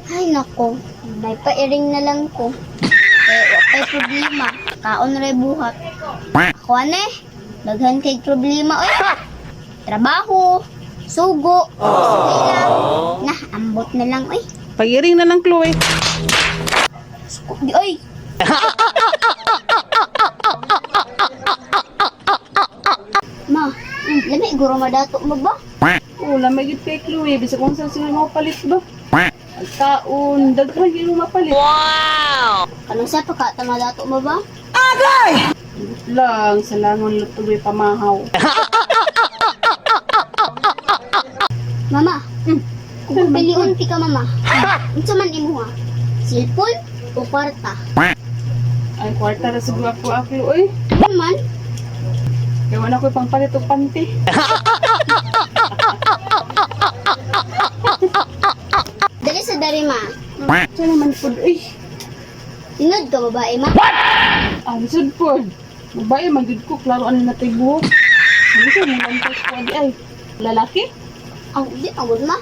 Ay nako, may pairing na lang ko. Kaya problema, kaon ray buhat. Ako ane, daghan kay problema oy. Trabaho, sugo, eskwela. Nah, ambot na lang oy. Pagiring na lang, Chloe. Di oy. Ma, lami guro madato mo ba? Oo, lamay gid kay Chloe. Bisa kung saan sila mapalit ba? Taon, daghan gid mo mapalit. Ano sa pagkata madato mo ba? Lang, sa langon lutuloy pamahaw. Mama, kung piliun ti ka mama. Unsa man imo ha? Cellphone o kwarta? Ay, kwarta na siguro ako, oy. Ano man? Gawa na ko pang palit o panty. Dali sa dari ma. Sa naman po, ay. Tinod ka babae ma. Ang sud po. Babae, magid ko, klaro ano na tayo buhok. Hindi ko, mga lantas ko, ay. Lalaki? Ang di awod ma.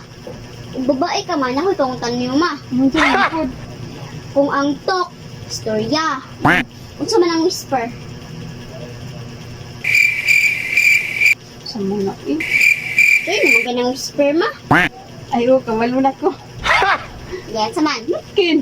Kung babae ka man, ako itong tanong ma. Ang sud po. Kung ang talk, storya. Unsa man ang whisper? Sa mga, eh. Uy, naman ganang whisper ma. Ay, oh, kawalo na ko. Yan sa man. Kin.